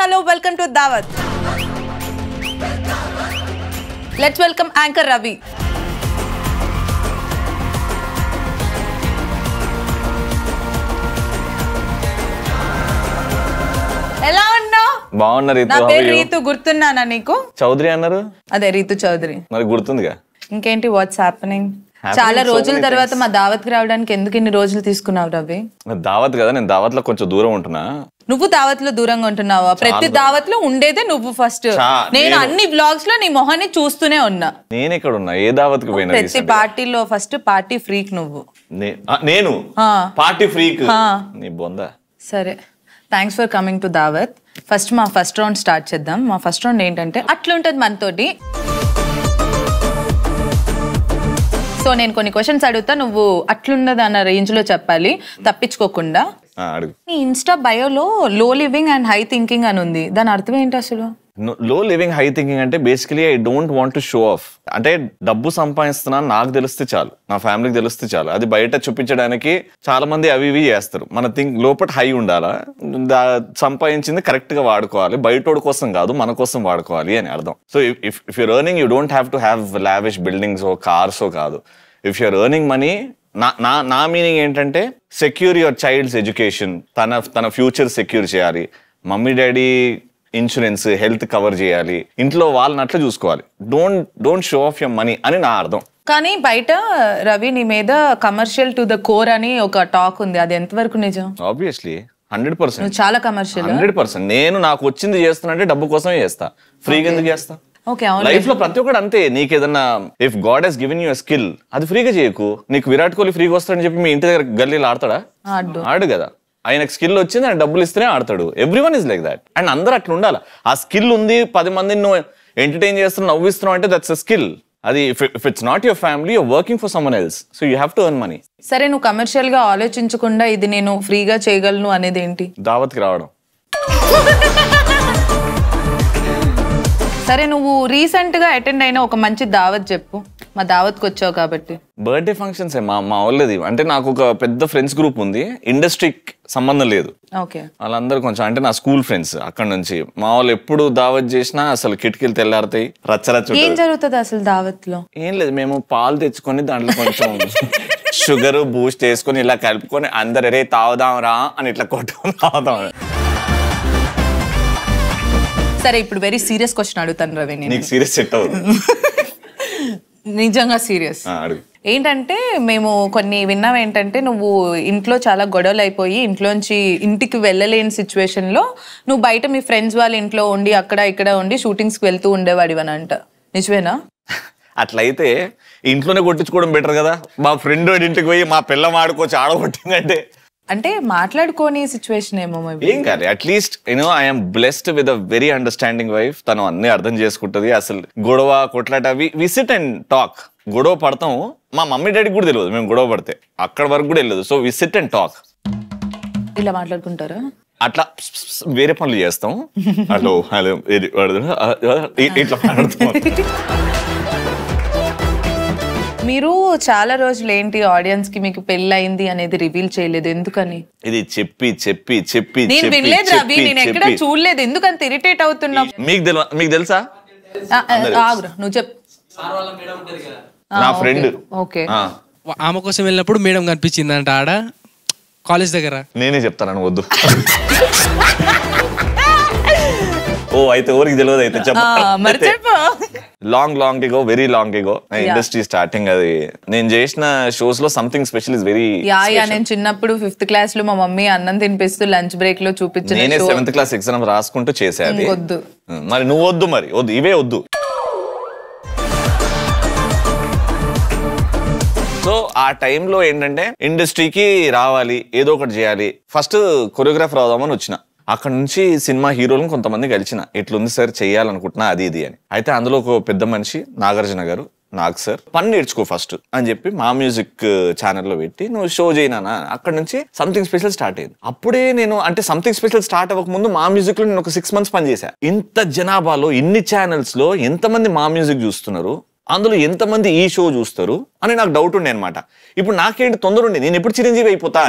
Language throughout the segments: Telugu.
hello, welcome to Daawat. Let's welcome anchor Ravi. ఎలా ఉన్నావు? బాగున్నా రీతు. నా పేరు రీతు, గుర్తున్నానా నీకు? చౌదరి అన్నారు. అదే రీతు చౌదరి. మరి గుర్తుందిగా. ఇంకేంటి, వాట్స్ హ్యాపెనింగ్? చాలా రోజుల తర్వాత మా దావత్ కి రావడానికి ఎందుకు ఇన్ని రోజులు తీసుకున్నావు రవి? దావత్ కదా, నేను దావత్ లో కొంచెం దూరం ఉంటున్నా. నువ్వు దావత్ లో దూరంగా ఉంటున్నావా? ప్రతి దావత్ లో ఉండేదే నువ్వు ఫస్ట్. నేను అన్ని బ్లాగ్స్ లో నీ మొహాన్ని చూస్తూనే ఉన్నా. నేను ఇక్కడ ఉన్నా, ఏ దావత్ కి పోయినా ప్రతి పార్టీలో ఫస్ట్ పార్టీ ఫ్రీక్ నువ్వు. నేను పార్టీ ఫ్రీక్ నీ బొందా. సరే, థ్యాంక్స్ ఫర్ కమింగ్ టు దావత్. ఫస్ట్ మా ఫస్ట్ రౌండ్ స్టార్ట్ చేద్దాం. మా ఫస్ట్ రౌండ్ ఏంటంటే అట్లుంటది మనతోటి. సో నేను కొన్ని క్వశ్చన్స్ అడుగుతా, నువ్వు అట్లున్నది అన్న రేంజ్ లో చెప్పాలి, తప్పించుకోకుండా. నీ ఇన్స్టా బయోలో లో లివింగ్ అండ్ హై థింకింగ్ అని ఉంది, దాని అర్థం ఏంటి అసలు? లో లివింగ్ హై థింకింగ్ అంటే basically I don't want to show off. అంటే డబ్బు సంపాదిస్తున్నాను నాకు తెలిస్తే చాలు, నా ఫ్యామిలీకి తెలిస్తే చాలు. అది బయట చూపించడానికి చాలా మంది అవి ఇవి చేస్తారు. మన లోపల హై ఉండాలా, సంపాదించింది కరెక్ట్ గా వాడుకోవాలి, బయటోడి కోసం కాదు మన కోసం వాడుకోవాలి అని అర్థం. So if your earning you don't have to have lavish buildings or cars కాదు. ఇఫ్ యూర్ ఎర్నింగ్ మనీ, నా మీనింగ్ ఏంటంటే సెక్యూర్ యువర్ చైల్డ్స్ ఎడ్యుకేషన్, తన ఫ్యూచర్ సెక్యూర్ చేయాలి, mummy daddy insurance health cover చేయాలి, ఇంట్లో వాళ్ళని అట్లా చూసుకోవాలి. Don't show off your money అని నా అర్థం. కానీ బయట రవి నీ మీద కమర్షియల్ టు ద కోర్ అని ఒక టాక్ ఉంది, అది ఎంతవరకు నిజం? ఆబ్వియస్లీ 100%. చాలా కమర్షియల్. 100%. నేను నాకు వచ్చింది చేస్తున్నా డబ్బు కోసమే చేస్తా, ఫ్రీగా ఎందుకు చేస్తా? లైఫ్ లో ప్రతి ఒక్కటి అంతే. నీకు ఏదన్నా if God has given you a skill, అది ఫ్రీగా చేయకు. నీకు విరాట్ కోహ్లీ ఫ్రీగా వస్తాడని చెప్పి మీ ఇంటి దగ్గర గల్లీలో ఆడతాడా? ఆడు కదా. ఆయనకు స్కిల్ వచ్చింది, ఆయన డబ్బులు ఇస్తేనే ఆడతాడు. Everyone is like that. And అందరూ అట్లా ఉండాలి. ఆ స్కిల్ ఉంది, 10 మందిని నువ్వు ఎంటర్టైన్ చేస్తున్నావు, నవ్విస్తున్నావు అంటే దట్స్ అ స్కిల్. అది if it's not your family, you're working for someone else, so you have to earn money. సరే, నువ్వు కమర్షియల్ గా ఆలోచించకుండా ఇది నేను ఫ్రీగా చేయగలను అనేది ఏంటి? దావత్కి రావడం. సరే, నువ్వు రీసెంట్ గా అటెండ్ అయిన ఒక మంచి దావత్ చెప్పు. మా దావత్కి వచ్చావు కాబట్టి. బర్త్డే ఫంక్షన్స్ మా వాళ్ళది. అంటే నాకు ఒక పెద్ద ఫ్రెండ్స్ గ్రూప్ ఉంది, ఇండస్ట్రీకి సంబంధం లేదు. వాళ్ళందరూ కొంచెం అంటే నా స్కూల్ ఫ్రెండ్స్. అక్కడ నుంచి మా వాళ్ళు ఎప్పుడు దావత్ చేసినా అసలు కిటికీలు తెల్లారుతాయి, రచ్చరచ్చు. ఏం జరుగుతుంది అసలు దావత్ లో? ఏం లేదు, మేము పాలు తెచ్చుకొని దాంట్లో కొంచెం షుగర్ బూస్ట్ వేసుకొని ఇలా కలుపుకొని అందరు రే తాగుదాం రా అని ఇట్లా కొట్టుకొని తాగుదాం. సరే, ఇప్పుడు వెరీ సీరియస్ క్వశ్చన్ అడుగుతాను రవి. నీకు సీరియస్ సెట్ అవుతుంది? నిజంగా సీరియస్. ఏంటంటే మేము కొన్ని విన్నాం, ఏంటంటే నువ్వు ఇంట్లో చాలా గొడవలు అయిపోయి ఇంట్లోంచి ఇంటికి వెళ్ళలేని సిచ్యువేషన్ లో నువ్వు బయట మీ ఫ్రెండ్స్ వాళ్ళ ఇంట్లో ఉండి అక్కడ ఇక్కడ ఉండి షూటింగ్స్ కి వెళ్తూ ఉండేవాడివని అంట. నిజమేనా? అట్లయితే ఇంట్లోనే కొట్టించుకోవడం బెటర్ కదా. మా ఫ్రెండ్ ఇంటికి పోయి మా పిల్ల ఆడుకోవచ్చు ఆడగొట్టిందంటే అంటే మాట్లాడుకోని సిచ్యువేషన్ ఏమో. ఏం కాదు, at least I'm blessed with a very understanding wife. తను అన్ని అర్థం చేసుకుంటది. అసలు గొడవ కొట్లాట వి సిట్ అండ్ టాక్. గొడవ పడతాం, మా మమ్మీ డాడీకి కూడా తెలియదు మేము గొడవ పడితే, అక్కడ వరకు కూడా వెళ్ళదు. So we sit and talk. ఇలా మాట్లాడుకుంటారా? అట్లా వేరే పనులు చేస్తాం. హలో హలో ఇట్లా మాట్లాడుతాం. మీరు చాలా రోజులు ఏంటి ఆడియన్స్ కి మీకు పెళ్లి అయింది అనేది రివీల్ చేయలేదు, ఎందుకని? ఇది చెప్పి చెప్పి చెప్పి నేను వినలేదు రవి, నేను ఎక్కడ చూడలేదు, ఎందుకంత ఇరిటేట్ అవుతున్నా? మీకు తెలుసా? నువ్వు చెప్పు. నా ఫ్రెండ్. ఓకే. ఆమె కోసం వెళ్ళినప్పుడు మేడం కనిపించిందంట ఆడ కాలేజ్ దగ్గర. నేనే చెప్తాను, వద్దు. ఓ అయితే ఊరికి తెలియదు. అయితే చెప్పు. Long ago, very long ago industry starting. అది నేను చేసిన షోస్ లో సంథింగ్ స్పెషల్ ఇస్ వెరీ. నేను చిన్నప్పుడు 5th క్లాస్ లో మా మమ్మీ అన్నం తినిపిస్తూ లంచ్ బ్రేక్ లో చూపించిన. నేనే 7th క్లాస్ ఎగ్జామ్ రాసుకుంటూ చేసేది. వద్దు మరి నువ్వు వద్దు, మరి వద్దు, ఇవే వద్దు. సో ఆ టైంలో ఏంటంటే ఇండస్ట్రీకి రావాలి, ఏదో ఒకటి చేయాలి. ఫస్ట్ కొరియోగ్రాఫర్ అవుదామని వచ్చిన. అక్కడ నుంచి సినిమా హీరోలను కొంతమంది కలిసిన, ఇట్లుంది సార్ చెయ్యాలనుకుంటున్నా అది ఇది అని. అయితే అందులో ఒక పెద్ద మనిషి నాగార్జున గారు, నాకు సార్ పని నేర్చుకో ఫస్ట్ అని చెప్పి మా మ్యూజిక్ ఛానల్లో పెట్టి నువ్వు షో చేయనా. అక్కడ నుంచి సంథింగ్ స్పెషల్ స్టార్ట్ అయింది. అప్పుడే నేను అంటే సంథింగ్ స్పెషల్ స్టార్ట్ అవ్వక ముందు మా మ్యూజిక్ లో నేను ఒక 6 months పని చేశా. ఇంత జనాభాలో ఇన్ని ఛానల్స్ లో ఎంతమంది మా మ్యూజిక్ చూస్తున్నారు, అందులో ఎంతమంది ఈ షో చూస్తారు అని నాకు డౌట్ ఉండే అనమాట. ఇప్పుడు నాకేంటి తొందర ఉండే, నేను ఎప్పుడు చిరంజీవి అయిపోతా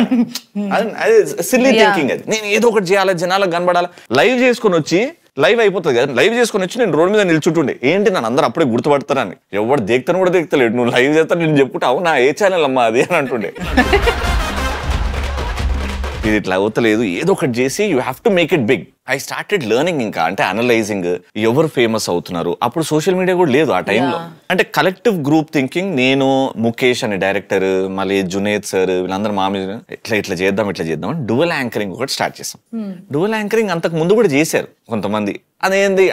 అది సిల్లీ థింకింగ్. అది నేను ఏదో ఒకటి చేయాలి, జనాలకు కనబడాలి. లైవ్ చేసుకొని వచ్చి లైవ్ అయిపోతుంది కదా, లైవ్ చేసుకొని వచ్చి నేను రోడ్ మీద నిల్చుంటుండే. ఏంటి నన్ను అందరూ అప్పుడే గుర్తుపడతారని. ఎవరు దేక్తాను కూడా దేక్తలేడు. నువ్వు లైవ్ చేస్తా నేను చెప్పుకుంటా, అవునా ఏ ఛానల్ అమ్మా అది అని అంటుండే. ఇది ఇట్లా అవుతలేదు, ఏదో ఒకటి చేసి you have to make it big. I started learning, ఇంకా అంటే అనలైజింగ్ ఎవరు ఫేమస్ అవుతున్నారు. అప్పుడు సోషల్ మీడియా కూడా లేదు ఆ టైంలో. అంటే కలెక్టివ్ గ్రూప్ థింకింగ్. నేను, ముఖేష్ అని డైరెక్టర్, మళ్ళీ జునేద్ సార్, వీళ్ళందరూ మా మీద ఇట్లా చేద్దాం అని డువల్ యాంకరింగ్ ఒకటి స్టార్ట్ చేసాం. డువల్ యాంకరింగ్ అంతకు ముందు కూడా చేశారు కొంతమంది. అదేంది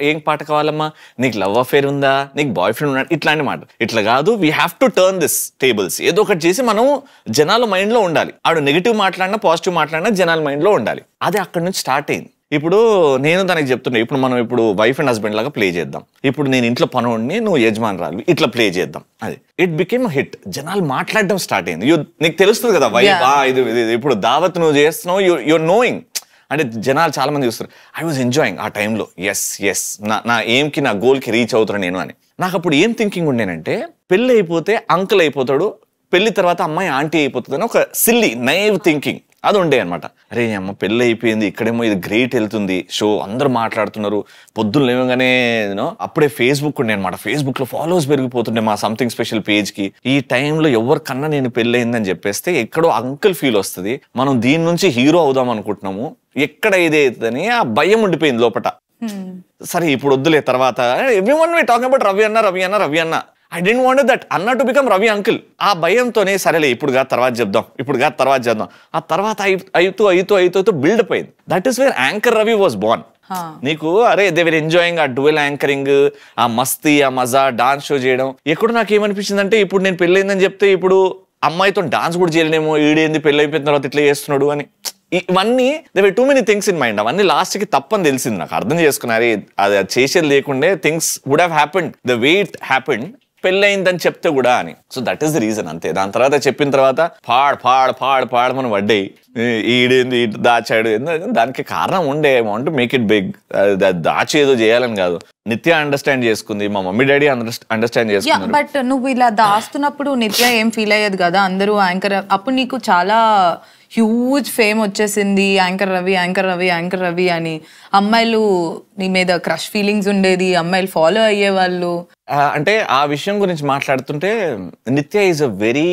ఏం పాట కావాలమ్మా, నీకు లవ్ అఫేర్ ఉందా, నీకు బాయ్ ఫ్రెండ్ ఉన్నాడు, ఇట్లాంటి మాట. ఇట్లా కాదు, we have to turn this tables. ఏదో ఒకటి చేసి మనం జనాల మైండ్ లో ఉండాలి. ఆడు నెగిటివ్ మాట్లాడినా పాజిటివ్ మాట్లాడినా జనాల మైండ్ లో ఉండాలి. అది అక్కడ నుంచి స్టార్ట్ అయింది. ఇప్పుడు నేను దానికి చెప్తున్నా, ఇప్పుడు మనం వైఫ్ అండ్ హస్బెండ్ లాగా ప్లే చేద్దాం. ఇప్పుడు నేను ఇంట్లో పనుడిని, నువ్వు యజమానురాలు, ఇట్లా ప్లే చేద్దాం. అది ఇట్ బికేమ్ హిట్. జనాలు మాట్లాడడం స్టార్ట్ అయింది. నీకు తెలుస్తుంది కదా వైఫ్, ఇది ఇప్పుడు దావత్ నువ్వు చేస్తున్నావు, యూర్ నోయింగ్. అంటే జనాలు చాలా మంది చూస్తారు. ఐ వాజ్ ఎంజాయింగ్ ఆ టైంలో. ఎస్ నా ఎయిమ్కి, నా గోల్కి రీచ్ అవుతాను నేను అని. నాకు అప్పుడు ఏం థింకింగ్ ఉండేనంటే, పెళ్ళి అయిపోతే అంకుల్ అయిపోతాడు, పెళ్లి తర్వాత అమ్మాయి ఆంటీ అయిపోతుంది అని ఒక సిల్లీ నైవ్ థింకింగ్ అది ఉండే అనమాట. అరే అమ్మ పెళ్ళి అయిపోయింది, ఇక్కడేమో ఇది గ్రేట్ వెళ్తుంది షో, అందరూ మాట్లాడుతున్నారు. పొద్దున్న లేవగానే అప్పుడే ఫేస్బుక్ ఉండే అనమాట. ఫేస్బుక్ లో ఫాలోవర్స్ పెరిగిపోతుండే మా సంథింగ్ స్పెషల్ పేజ్ కి. ఈ టైంలో ఎవరికన్నా నేను పెళ్ళి అయిందని చెప్పేస్తే ఎక్కడో అంకుల్ ఫీల్ వస్తుంది. మనం దీని నుంచి హీరో అవుదాం అనుకుంటున్నాము, ఎక్కడ ఇదేదని ఆ భయం ఉండిపోయింది లోపట. సరే ఇప్పుడు వద్దులే, తర్వాత everyone we talking about Ravi అన్న. ఐ డెంట్ వాంట్ దట్ అన్న టు బికమ్ రవి అంకుల్. ఆ భయంతోనే సరేలే ఇప్పుడు కాదు తర్వాత చెప్దాం. ఆ తర్వాత అయితూ బిల్డప్ అయింది. That is where anchor Ravi was born. నీకు అరే దే వర్ ఎంజాయింగ్ ఆ డ్యూయల్ యాంకరింగ్, ఆ మస్తీ, ఆ మజా, డాన్స్ షో చేయడం. ఎక్కడ నాకు ఏమనిపించింది అంటే, ఇప్పుడు నేను పెళ్ళైందని చెప్తే ఇప్పుడు అమ్మాయితో డాన్స్ కూడా చేయలేమో, ఈడేంది పెళ్ళి అయిపోయిన తర్వాత ఇట్లా చేస్తున్నాడు అని. ఇవన్నీ they were too many things in mind. అవన్నీ లాస్ట్ కి తప్పని తెలిసింది నాకు. అర్థం చేసుకున్నారు అది చేసేది లేకుండే things would have happened the way it happened. పెళ్ళయిందని చెప్తే కూడా అని. So that is the reason అంతే. దాని తర్వాత చెప్పిన తర్వాత పాడమని వడ్డాయి, ఈడేంది దాచాడు. దానికి కారణం ఉండే, I want to make it big. దాచి ఏదో చేయాలని కాదు. నిత్య అండర్స్టాండ్ చేసుకుంది, మా మమ్మీ డాడీ అండర్స్టాండ్ చేసుకున్నారు. బట్ నువ్వు ఇలా దాస్తున్నప్పుడు నిత్య ఏం ఫీల్ అయ్యేది కదా, అందరూ యాంకర్. అప్పుడు నీకు చాలా హ్యూజ్ ఫేమ్ వచ్చేసింది, యాంకర్ రవి అని. అమ్మాయిలు నీ మీద క్రష్ ఫీలింగ్స్ ఉండేది, అమ్మాయిలు ఫాలో అయ్యేవాళ్ళు. అంటే ఆ విషయం గురించి మాట్లాడుతుంటే, నిత్య ఈజ్ అ వెరీ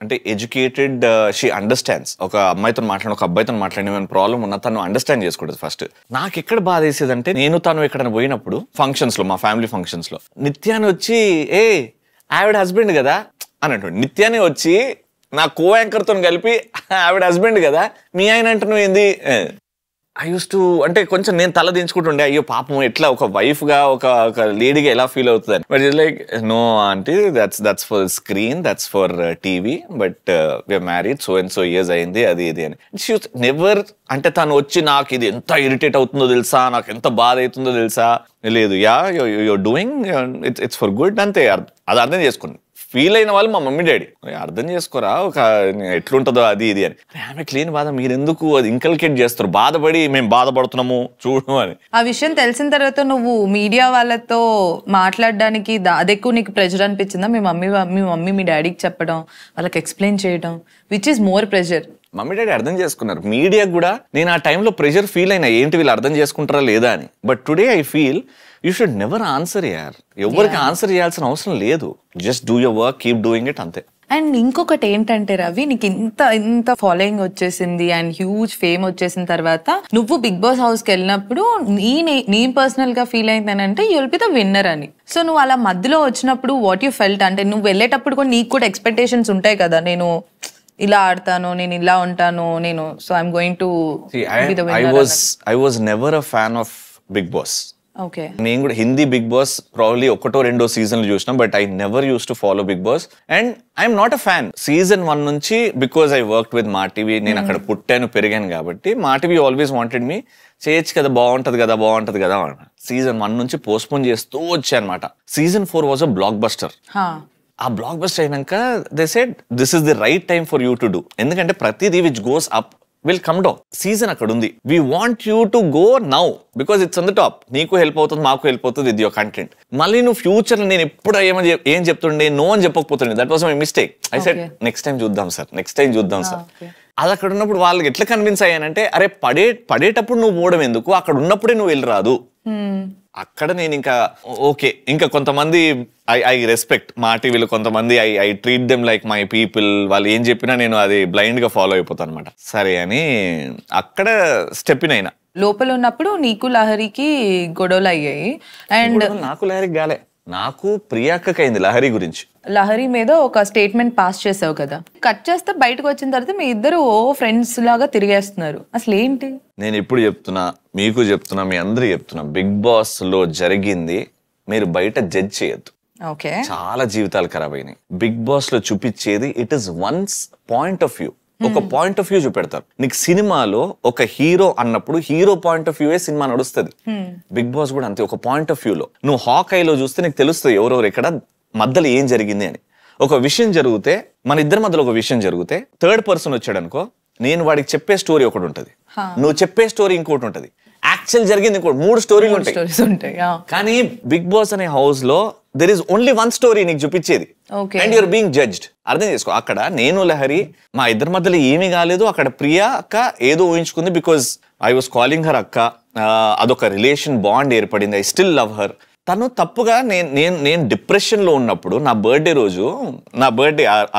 అంటే ఎడ్యుకేటెడ్, షీ అండర్స్టాండ్స్. ఒక అమ్మాయితో ఒక అబ్బాయితో మాట్లాడిన ప్రాబ్లం ఉన్న తను అండర్స్టాండ్ చేసుకుంటుంది ఫస్ట్. నాకు ఎక్కడ బాధ వేసేదంటే, నేను తను ఎక్కడైనా పోయినప్పుడు ఫంక్షన్స్ లో, మా ఫ్యామిలీ ఫంక్షన్స్ లో, నిత్యాన్ని వచ్చి ఆవిడ హస్బెండ్ కదా అని అంటుండే. నిత్యాన్ని వచ్చి నా కో యాంకర్ తో కలిపి ఆవిడ హస్బెండ్ కదా, మీ ఆయన అంటే నువ్వు ఏంది. ఐ యూస్ టు అంటే కొంచెం నేను తల దించుకుంటుండే, అయ్యో పాపం ఎట్లా ఒక వైఫ్ గా ఒక లేడీగా ఎలా ఫీల్ అవుతుంది. But it's like no aunty, that's for screen, that's for TV, but we're married so and so years అయింది, అది ఇది అని. షీ నెవర్ అంటే తను వచ్చి నాకు ఇది ఎంత ఇరిటేట్ అవుతుందో తెలుసా, నాకు ఎంత బాధ అవుతుందో తెలుసా, లేదు you're doing it's for good అంతే. అది అర్థం చేసుకోండి. ఫీల్ అయిన వాళ్ళు మా మమ్మీ డాడీ, అర్థం చేసుకోరా ఒక ఎట్లుంటుందో అది ఇది అని. ఆమె క్లీన్ బాధ, మీరెందుకు అది ఇంకల్కేట్ చేస్తారు, బాధపడి మేము బాధపడుతున్నాము చూడు అని. ఆ విషయం తెలిసిన తర్వాత నువ్వు మీడియా వాళ్ళతో మాట్లాడడానికి అది ఎక్కువ నీకు ప్రెషర్ అనిపించిందా? మీ మమ్మీ మీ డాడీకి చెప్పడం, వాళ్ళకి ఎక్స్ప్లెయిన్ చేయడం, which is more pressure? Mummy daddy అర్థం చేసుకున్నారు. మీడియా కూడా నేను ఆ టైంలో ప్రెషర్ ఫీల్ అయినా, ఏంటి వీళ్ళు అర్థం చేసుకుంటారా లేదా అని. But today I feel you should never answer యార్. ఎవరికి ఆన్సర్ చేయాల్సిన అవసరం లేదు. Just do your work, keep doing it అంతే. అండ్ ఇంకొకటి ఏంటంటే రవి, నీకు ఇంత ఫాలోయింగ్ వచ్చేసింది అండ్ హ్యూజ్ ఫేమ్ వచ్చేసిన తర్వాత నువ్వు బిగ్ బాస్ హౌస్ కి వెళ్ళినప్పుడు నీ పర్సనల్ గా ఫీల్ అయిందనంటే you will be the winner అని. సో నువ్వు అలా మధ్యలో వచ్చినప్పుడు వాట్ యూ ఫెల్ట్? అంటే నువ్వు వెళ్ళేటప్పుడు కూడా నీకు కూడా ఎక్స్పెక్టేషన్స్ ఉంటాయి కదా, నేను ఇలా ఆడతాను, నేను ఇలా ఉంటాను, నేను so I'm going to be the winner. I was never a fan of Bigg Boss. Okay, నేను కూడా హిందీ బిగ్ బాస్ ప్రాబ్లీ 1-2 సీజన్లు చూసినా, but I never use to follow Bigg Boss. And I'm not a fan. Season 1 నుంచి, because I work with Maa TV, నేను అక్కడ పుట్టాను పెరిగాను కాబట్టి మా టీవీ ఆల్వేస్ వాంటెడ్ మీ, చేయొచ్చు కదా, బాగుంటది కదా. సీజన్ 1 నుంచి పోస్ట్పోన్ చేస్తూ వచ్చా అనమాట. Season 4 was a block buster. ఆ బ్లాక్ బస్టర్ అయినాక they said this is the right time for you to do. ఎందుకంటే ప్రతిదీ which goes up will come down. Season అక్కడ ఉంది. We want you to go now because it's on the top. నీకు హెల్ప్ అవుతుంది, మాకు హెల్ప్ అవుతుంది విత్ యువర్ కంటెంట్. మళ్ళీ నువ్వు ఫ్యూచర్ నేను ఎప్పుడు ఏం చెప్తుండే, నో అని చెప్పకపోతుండే. That was my mistake. I said next time చూద్దాం సార్, నెక్స్ట్ టైం చూద్దాం సార్. అది అక్కడ ఉన్నప్పుడు వాళ్ళకి ఎట్లా కన్విన్స్ అయ్యానంటే, అరే పడేటప్పుడు నువ్వు పోవడం ఎందుకు, అక్కడ ఉన్నప్పుడే నువ్వు వెళ్ళి రాదు. అక్కడ నేను ఇంకా ఓకే, ఇంకా కొంతమంది ఐ రెస్పెక్ట్ మా టీవీలో కొంతమంది I treat them like my people. వాళ్ళు ఏం చెప్పినా నేను అది బ్లైండ్ గా ఫాలో అయిపోతాను అనమాట. సరే అని అక్కడ స్టెప్ ఇన్ అయినా. లోపల ఉన్నప్పుడు నీకు లహరికి గొడవలు అయ్యాయి. అండ్ నాకు లహరికి గాలే, నాకు ప్రియాక్కకి అయింది లహరి గురించి. లహరి మీద ఒక స్టేట్మెంట్ పాస్ చేసావు కదా, కట్ చేస్తే బయటకు వచ్చిన తర్వాత మీ ఇద్దరు ఫ్రెండ్స్ లాగా తిరిగేస్తున్నారు. అసలు ఏంటి? నేను ఇప్పుడు చెప్తున్నా, మీకు చెప్తున్నా, మీ అందరూ చెప్తున్నా, బిగ్ బాస్ లో జరిగింది మీరు బయట జడ్జ్ చేయొద్దు. ఓకే, చాలా జీవితాలు ఖరాబ్ అయినాయి. బిగ్ బాస్ లో చూపించేది it is once point of view. ఒక పాయింట్ ఆఫ్ వ్యూ చూపెడతారు నీకు. సినిమాలో ఒక హీరో అన్నప్పుడు hero point of view cinema నడుస్తుంది. బిగ్ బాస్ కూడా అంతే, ఒక పాయింట్ ఆఫ్ వ్యూ లో. నువ్వు హాకైలో చూస్తే నీకు తెలుస్తుంది ఎవరెవరు ఎక్కడ మధ్యలో ఏం జరిగింది అని. ఒక విషయం జరిగితే, మన ఇద్దరి మధ్యలో ఒక విషయం జరిగితే థర్డ్ పర్సన్ వచ్చాడు అనుకో, నేను వాడికి చెప్పే స్టోరీ ఒకటి ఉంటది, నువ్వు చెప్పే స్టోరీ ఇంకోటి ఉంటది, యాక్చువల్ జరిగింది ఇంకోటి. 3 స్టోరీలు ఉంటాయి. కానీ బిగ్ బాస్ అనే హౌస్ లో there is only one story నీకు చూపించేది. And you're being judged. అర్థం చేసుకో. అక్కడ నేను లహరి మా ఇద్దరి మధ్యలో ఏమీ కాలేదు. అక్కడ ప్రియా అక్క ఏదో ఊహించుకుంది because I was calling her అక్క. అదొక రిలేషన్ బాండ్ ఏర్పడింది. I still love her. తను తప్పుగా నేను డిప్రెషన్ లో ఉన్నప్పుడు నా బర్త్డే రోజు,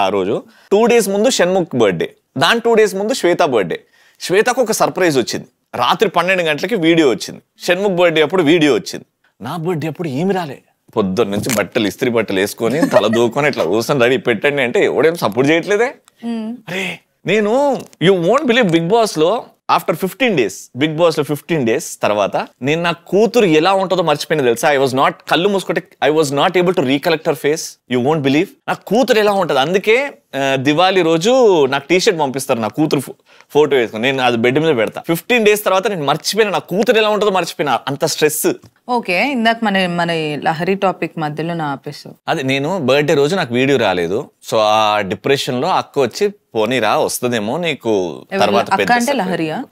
ఆ రోజు 2 days ముందు షణ్ముఖ్ బర్త్డే, దాని 2 days ముందు శ్వేత బర్త్డే. శ్వేతకు ఒక సర్ప్రైజ్ వచ్చింది. రాత్రి 12 గంటలకి వీడియో వచ్చింది. షణ్ముఖ్ బర్త్డే అప్పుడు వీడియో వచ్చింది. నా బర్త్డే అప్పుడు ఏమి రాలే. పొద్దున్న నుంచి బట్టలు ఇస్త్రీ బట్టలు వేసుకొని తల దూకొని ఇట్లా కూర్చొని రెడీ పెట్టండి అంటే ఎవడేం సపోర్ట్ చేయట్లేదే. అరే నేను you won't believe, big boss లో ఆఫ్టర్ 15 days, బిగ్ బాస్ లో 15 days తర్వాత నేను నా కూతురు ఎలా ఉంటుందో మర్చిపోయినా తెలుసా. ఐ వాజ్ నాట్, కళ్ళు మూసుకుంటే I was not able to recollect her face. You won't believe నా కూతురు ఎలా ఉంటుంది. అందుకే దివాళీ రోజు నాకు టీషర్ట్ పంపిస్తారు నా కూతురు ఫోటో వేసుకుని, నేను అది బెడ్ మీద పెడతా. 15 days తర్వాత నేను మర్చిపోయినా, నా కూతురు ఎలా ఉంటుందో మర్చిపోయినా, అంత స్ట్రెస్. ఓకే, ఇందాక మన లహరి టాపిక్ మధ్యలో నా ఆపేసావు. అది నేను బర్త్డే రోజు నాకు వీడియో రాలేదు. సో ఆ డిప్రెషన్ లో అక్క వచ్చి పోనీరా వస్తుందేమో నీకు తర్వాత,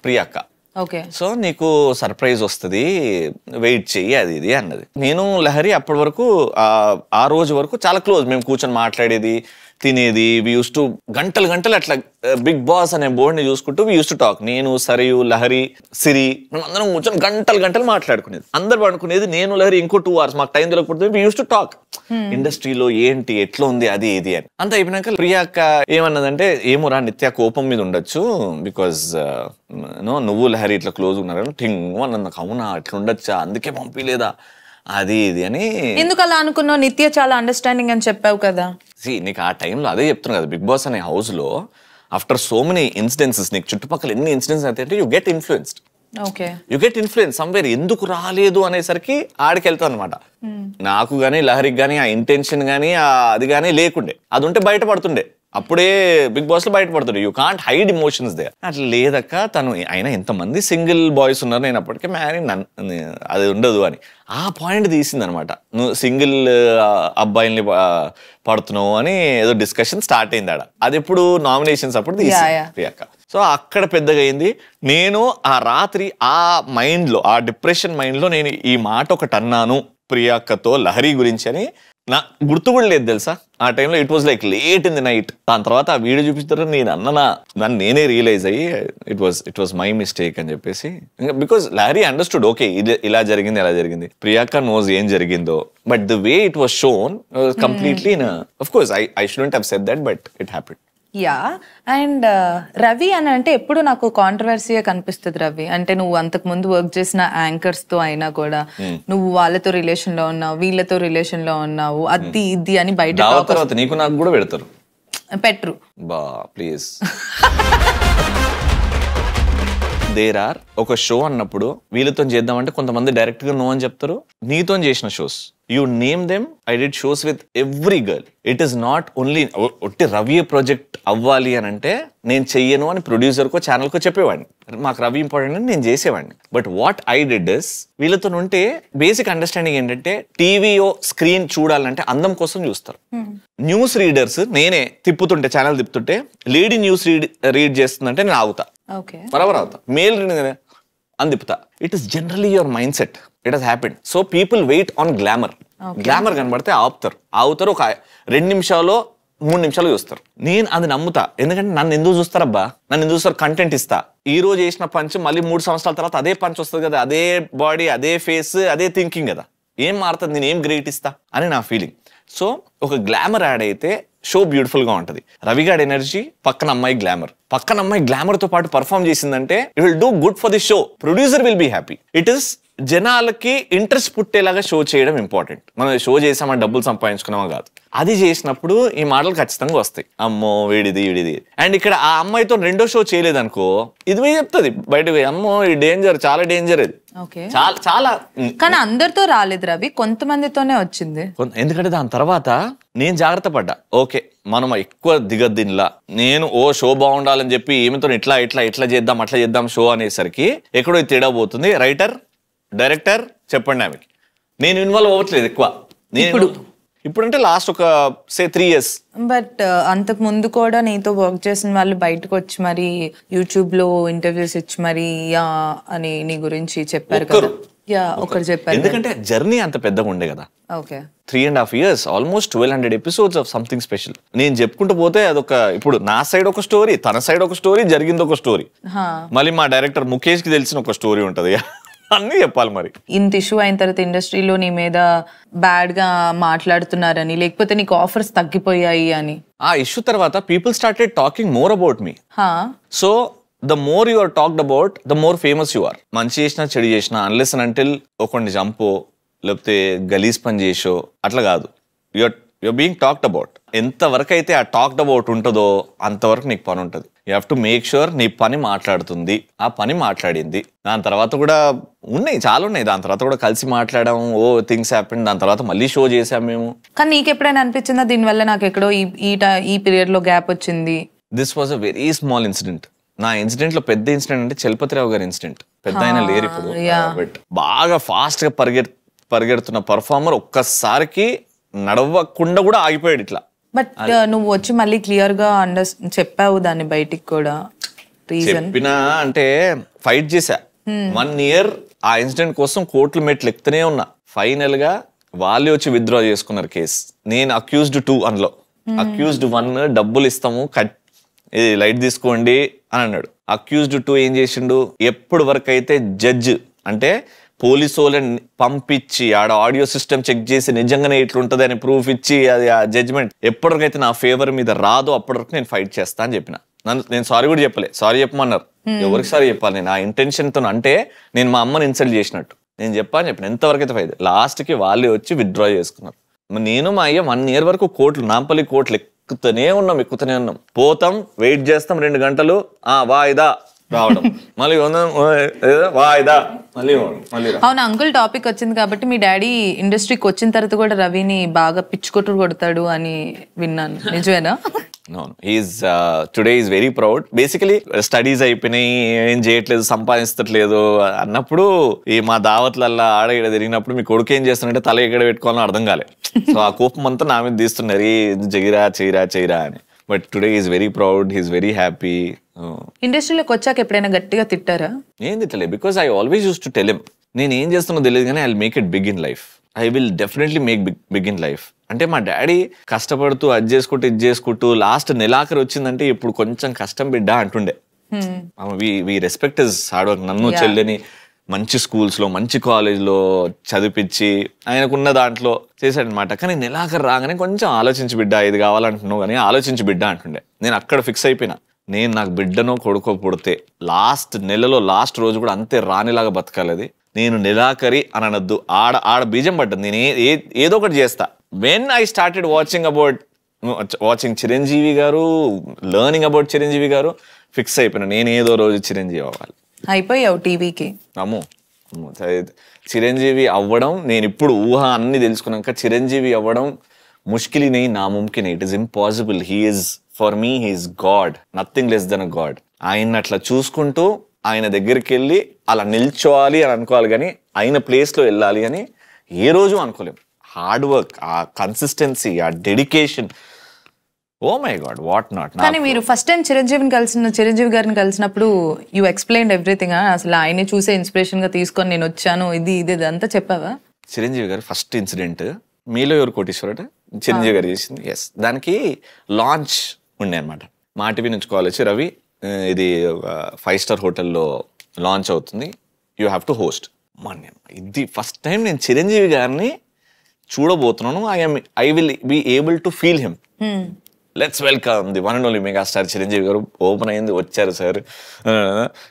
ప్రియా అక్క. ఓకే, సో నీకు సర్ప్రైజ్ వస్తుంది, వెయిట్ చెయ్యి అది ఇది అన్నది. నేను లహరి అప్పటి వరకు ఆ రోజు వరకు చాలా క్లోజ్. మేము కూర్చొని మాట్లాడేది, తినేది. వి యూస్ టు గంటలు అట్లా బిగ్ బాస్ అనే బోర్డ్ ని చూసుకుంటూ వి యూస్ టు టాక్. నేను, సరియు, లహరి, సిరి మేము అందరం కూర్చొని గంటలు మాట్లాడుకునేది. అందరు పడుకునేది, నేను లహరి ఇంకో 2 hours మాకు టైం దొరకకపోతే వి యూస్ టు టాక్. ఇండస్ట్రీలో ఏంటి ఎట్లా ఉంది అది ఇది అని. అంత అయిపోయినాక ప్రియాక్క ఏమన్నదంటే, ఏమోరా నిత్య కోపం మీద ఉండొచ్చు బికాజ్ నువ్వు లహరి ఇట్లా క్లోజ్ ఉన్నారు ఠింగ్ అన్నది. నాకు అవునా అట్లా ఉండొచ్చా, అందుకే పంపిలేదా అది ఇది అని. ఎందుకు అలా అనుకున్నావు? నిత్య చాలా అండర్స్టాండింగ్ అని చెప్పావు కదా. నీకు ఆ టైంలో అదే చెప్తున్నా కదా, బిగ్ బాస్ అనే హౌస్ లో ఆఫ్టర్ సో మెనీ ఇన్సిడెన్సెస్, నీకు చుట్టుపక్కల ఎన్ని ఇన్సిడెంట్స్ అయితే you get influenced. You get influence somewhere. ఎందుకు రాలేదు అనేసరికి ఆడికి వెళ్తాను అనమాట. నాకు గానీ లహరికి గానీ ఆ ఇంటెన్షన్ గానీ అది గానీ లేకుండే, అది ఉంటే బయటపడుతుండే. అప్పుడే బిగ్ బాస్ లో బయటపడుతుంది. You can't hide emotions they. అట్లా లేదక్క, తను అయినా ఎంతమంది సింగిల్ బాయ్స్ ఉన్నారు, నేను అప్పటికే మ్యారీ అది ఉండదు అని ఆ పాయింట్ తీసింది అనమాట. నువ్వు సింగిల్ అబ్బాయిల్ని పడుతున్నావు అని ఏదో డిస్కషన్ స్టార్ట్ అయింది ఆడ. అది ఎప్పుడు నామినేషన్స్ అప్పుడు తీసింది ప్రియాక్క. సో అక్కడ పెద్దగా అయింది. నేను ఆ రాత్రి ఆ మైండ్ లో, ఆ డిప్రెషన్ మైండ్ లో నేను ఈ మాట ఒకటి అన్నాను ప్రియాక్కతో లహరి గురించి అని. నా గుర్తు కూడా లేదు తెలుసా ఆ టైంలో. It was like late in the night. దాని తర్వాత ఆ వీడియో చూపిస్తారు, నేను అన్ననా నన్ను నేనే రియలైజ్ అయ్యి ఇట్ వాజ్ మై మిస్టేక్ అని చెప్పేసి. బికాస్ లారీ అండర్స్టూడ్, ఓకే ఇలా జరిగింది అలా జరిగింది. ప్రియాక్క నోస్ ఏం జరిగిందో, but the way it was shown completely off course I shouldn't have said that, but it happened. Yeah. And Ravi అని అంటే ఎప్పుడు నాకు కాంట్రవర్సీగా కనిపిస్తుంది. రవి అంటే నువ్వు అంతకు ముందు వర్క్ చేసిన యాంకర్స్ తో అయినా కూడా నువ్వు వాళ్ళతో రిలేషన్ లో ఉన్నావు, వీళ్ళతో రిలేషన్ లో ఉన్నావు, అది ఇది అని బయట నీకు నాకు కూడా పెడతారు, పెట్టరు బా ప్లీజ్. దేర్ ఆర్ ఒక షో అన్నప్పుడు వీళ్ళతో చేద్దామంటే కొంతమంది డైరెక్ట్ గా నో అని చెప్తారు. నీతో చేసిన shows you name them. I did shows with every girl. It is not only ఒట్టి రవి ప్రాజెక్ట్ అవ్వాలి అని అంటే నేను చెయ్యను అని ప్రొడ్యూసర్ కో ఛానల్ కో చెప్పేవాడిని. మాకు రవి ఇంపార్టెంట్ అని నేను చేసేవాడిని. But what I did is, వీళ్ళతో ఉంటే బేసిక్ అండర్స్టాండింగ్ ఏంటంటే టీవీయో స్క్రీన్ చూడాలంటే అందం కోసం చూస్తారు. న్యూస్ రీడర్స్ నేనే ఛానల్ తిప్పుతుంటే లేడీ న్యూస్ రీడ్ చేస్తుందంటే నేను ఆగుతా. బరాబర్ అవుతా. మేల్ రీడింగ్ అని తిప్పుతా. It is generally your mind set. It has happened. So people wait on glamour. Glamour కనబడితే ఆగుతారు. ఒక 2 నిమిషాలు 3 నిమిషాలు చూస్తారు. నేను అది నమ్ముతా. ఎందుకంటే నన్ను ఎందుకు చూస్తారబ్బా, నన్ను ఎందుకు చూస్తారు? కంటెంట్ ఇస్తా. ఈ రోజు వేసిన పంచ్ మళ్ళీ 3 సంవత్సరాల తర్వాత అదే పంచ్ వస్తుంది కదా, అదే బాడీ, అదే ఫేస్, అదే థింకింగ్ కదా, ఏం మారుతుంది, నేను ఏం గ్రేట్ ఇస్తా అని నా ఫీలింగ్. సో ఒక గ్లామర్ యాడ్ అయితే షో బ్యూటిఫుల్ గా ఉంటది. రవిగాడ్ ఎనర్జీ, పక్కన అమ్మాయి గ్లామర్. పక్కన అమ్మాయి గ్లామర్ తో పాటు పర్ఫార్మ్ చేసిందంటే it will do good for the show. Producer will be happy. It is జనాలకి ఇంట్రెస్ట్ పుట్టేలాగా షో చేయడం ఇంపార్టెంట్. మనం షో చేసామని డబ్బులు సంపాదించుకున్నామా కాదు. అది చేసినప్పుడు ఈ మాటలు ఖచ్చితంగా వస్తాయి. అమ్మో వీడిది. అండ్ ఇక్కడ ఆ అమ్మాయితో 2వ షో చేయలేదనుకో, ఇది చెప్తుంది బయటకు, అమ్మో ఈ డేంజర్, చాలా డేంజర్ ఇది. చాలా కానీ అందరితో రాలేదు రవి, కొంతమందితోనే వచ్చింది. ఎందుకంటే దాని తర్వాత నేను జాగ్రత్త పడ్డా. ఓకే మనం ఎక్కువ దిగద్దిన్లా, నేను షో బాగుండాలని చెప్పి ఏమితో ఇట్లా చేద్దాం అట్లా చేద్దాం షో అనేసరికి ఎక్కడో తేడా పోతుంది. రైటర్, డైరెక్టర్ చెప్పండి ఆమెకి. నేను ఇన్వాల్వ్ అవ్వట్లేదు ఎక్కువ. ఇప్పుడు అంటే లాస్ట్ ఒక 3 years. బట్ అంతకు ముందు కూడా నీతో వర్క్ చేసిన వాళ్ళు బయటకు వచ్చి మరి యూట్యూబ్ లో ఇంటర్వ్యూస్ ఇచ్చి మరి అని నీ గురించి చెప్పారు కదా. ఒకరు చెప్పారు. ఎందుకంటే జర్నీ అంత పెద్దగా ఉండే కదా. 3.5 years, almost 1200 episodes of something special. నేను చెప్పుకుంటూ పోతే అదొక, ఇప్పుడు నా సైడ్ ఒక స్టోరీ, తన సైడ్ ఒక స్టోరీ, జరిగింది ఒక స్టోరీ, మళ్ళీ మా డైరెక్టర్ ముఖేష్ కి తెలిసిన ఒక స్టోరీ ఉంటది. అన్ని చెప్పాలి. మరి ఇంత ఇష్యూ అయిన తర్వాత ఇండస్ట్రీలో నీ మీద బ్యాడ్ గా మాట్లాడుతున్నారని, లేకపోతే నీకు ఆఫర్స్ తగ్గిపోయాయి అని, ఆ ఇష్యూ తర్వాత people started talking more about me. So the more you are talked about, the more famous you are. మంచి చేసినా చెడు చేసినా, అన్లెస్ అండ్ అంటిల్ ఒకరిని చంపో లేకపోతే గలీజ్ పని చేసో అట్లా కాదు, యూఆర్ బీయింగ్ టాక్డ్ అబౌట్. ఎంతవరకు అయితే ఆ టాక్డ్ అబౌట్ ఉంటుందో అంతవరకు నీకు పని ఉంటుంది. You have to make sure నీ పని మాట్లాడుతుంది, ఆ పని మాట్లాడింది. దాని తర్వాత కూడా చాలా ఉన్నాయి. దాని తర్వాత కూడా కలిసి మాట్లాడాం, థింగ్స్ హ్యాపెన్. దాని తర్వాత మళ్ళీ షో చేసాం మేము. కానీ నీకు ఎప్పుడైనా అనిపించిందా దీనివల్ల నాకు ఎక్కడో ఈ పీరియడ్ లో గ్యాప్ వచ్చింది? This was a very small incident. నా ఇన్సిడెంట్ లో పెద్ద ఇన్సిడెంట్ అంటే చలపతిరావు గారి ఇన్సిడెంట్. పెద్ద ఆయన లేరు ఇప్పుడు, బట్ బాగా ఫాస్ట్ గా పరిగెడుతున్న పర్ఫార్మర్ ఒక్కసారికి నడవకుండా కూడా ఆగిపోయాడు ఇట్లా. బట్ నువ్వు వచ్చి మళ్ళీ క్లియర్ గా చెప్పావు దాన్ని బయటికి కూడా. చెప్పినా అంటే ఫైట్ చేశా 1 year. ఆ ఇన్సిడెంట్ కోసం కోర్టులు మెట్లు ఎక్కుతూనే ఉన్నా. ఫైనల్ గా వాళ్ళే వచ్చి విత్డ్రా చేసుకున్నారు కేసు. నేను అక్యూజ్డ్ 2 అందులో. అక్యూజ్డ్ 1 డబ్బులు ఇస్తాము, ఇది లైట్ తీసుకోండి అని అన్నాడు. అక్యూజ్డ్ 2 ఏం చేసిండు, ఎప్పటి వరకు అయితే జడ్జ్ అంటే పోలీసు వాళ్ళని పంపించి ఆడ ఆడియో సిస్టమ్ చెక్ చేసి నిజంగానే ఇట్లుంటది అని ప్రూఫ్ ఇచ్చి అది ఆ జడ్జ్మెంట్ ఎప్పటివరకైతే నా ఫేవర్ మీద రాదో అప్పటివరకు నేను ఫైట్ చేస్తా అని చెప్పిన. నేను సారీ కూడా చెప్పలే. సారీ చెప్పమన్నారు. ఎవరికి సారీ చెప్పాలి నేను? ఆ ఇంటెన్షన్ తో, అంటే నేను మా అమ్మని ఇన్సల్ట్ చేసినట్టు నేను చెప్పిన ఎంతవరకు అయితే ఫైట్. లాస్ట్ కి వాళ్ళే వచ్చి విత్డ్రా చేసుకున్నారు. నేను మా అయ్య 1 year వరకు కోర్టులు, నాంపల్లి కోర్టులు ఎక్కుతూనే ఉన్నాం. పోతాం, వెయిట్ చేస్తాం 2 గంటలు, వాయిదా రావడం, మళ్ళీ వాయిదా, మళ్ళీ. అవును అంకుల్, టాపిక్ వచ్చింది కాబట్టి మీ డాడీ ఇండస్ట్రీకి వచ్చిన తర్వాత కూడా రవిని బాగా పిచ్చుకొట్టు కొడతాడు అని విన్నాను, నిజమేనా? Today is very proud. Basically studies అయిపోయినాయి, ఏం చేయట్లేదు, సంపాదించట్లేదు అన్నప్పుడు ఈ మా దావత్లల్లా ఆడ ఇక్కడ తిరిగినప్పుడు మీ కొడుకు ఏం చేస్తున్నాడంటే తల ఎక్కడ పెట్టుకోవాలని అర్థం కాలే. సో ఆ కోపం అంతా నా మీద తీస్తున్నారు, జగిరా చేయరా అని. But today is very proud, he's very happy. ఇండస్ట్రీలోకి వచ్చాక ఎప్పుడైనా గట్టిగా తిట్టారా? ఏం తిట్టలే, because I always use to tell him నేను ఏం చేస్తున్నా తెలియదు కానీ I will make it big in life. I will definitely make big in life. అంటే మా డాడీ కష్టపడుతూ అది చేసుకుంటూ లాస్ట్ నెలాఖరు వచ్చిందంటే ఇప్పుడు కొంచెం కష్టం బిడ్డ అంటుండే. We respect his hard work. నన్ను చెల్లెని మంచి స్కూల్స్ లో మంచి కాలేజ్ లో చదివించి ఆయనకున్న దాంట్లో చేశాడనమాట. కానీ నెలాఖరు రాగానే కొంచెం ఆలోచించి బిడ్డ, ఇది కావాలంటున్నావు కానీ ఆలోచించి బిడ్డ అంటుండే. నేను అక్కడ ఫిక్స్ అయిపోయినా, నేను నాకు బిడ్డనో కొడుకో పుడితే లాస్ట్ నెలలో లాస్ట్ రోజు కూడా అంతే రానిలాగా బతకాలది. నేను నెలాఖరి అని అనొద్దు, ఆడ బీజం పడ్డది. నేను ఏదో ఒకటి చేస్తా. When I started watching Chiranjeevi గారు, లెర్నింగ్ అబౌట్ చిరంజీవి గారు, ఫిక్స్ అయిపోయినా నేను ఏదో రోజు చిరంజీవి అవ్వాలి. అయిపోయావు టీవీకి. చిరంజీవి అవ్వడం, నేను ఇప్పుడు అన్ని తెలుసుకున్నాక చిరంజీవి అవ్వడం ముష్కిల్ నై నాముమ్కిన్. It is impossible. He is for me, he is god, nothing less then a god. ఆయన అట్లా చూసుకుంటూ ఆయన దగ్గరికి వెళ్ళి అలా నిల్చోవాలి అని అనుకోవాలి కానీ ఆయన ప్లేస్లో వెళ్ళాలి అని ఏ రోజు అనుకోలేం. హార్డ్ వర్క్, ఆ కన్సిస్టెన్సీ, ఆ dedication, oh my god what not. కానీ మీరు ఫస్ట్ టైం చిరంజీవి గారిని కలిసినప్పుడు యూ ఎక్స్ప్లెయిన్ ఎవ్రీథింగ్. అసలు ఆయన్ని చూసే ఇన్స్పిరేషన్ గా తీసుకొని నేను వచ్చాను ఇది అంతా చెప్పావా? చిరంజీవి గారి ఫస్ట్ ఇన్సిడెంట్ మీలో ఎవరు కోటీశ్వరట చిరంజీవి గారు చేసింది. ఎస్, దానికి లాంచ్ ఉండే అనమాట. మా టీవీ నుంచి కాల్ వచ్చి, రవి ఇది 5 స్టార్ హోటల్లో లాంచ్ అవుతుంది, యూ హ్యావ్ టు హోస్ట్. ఇది ఫస్ట్ టైం నేను చిరంజీవి గారిని చూడబోతున్నాను. I will be able to feel him. Let's welcome the one and only megastar Chiranjeevi గారు. ఓపెన్ అయింది, వచ్చారు సార్,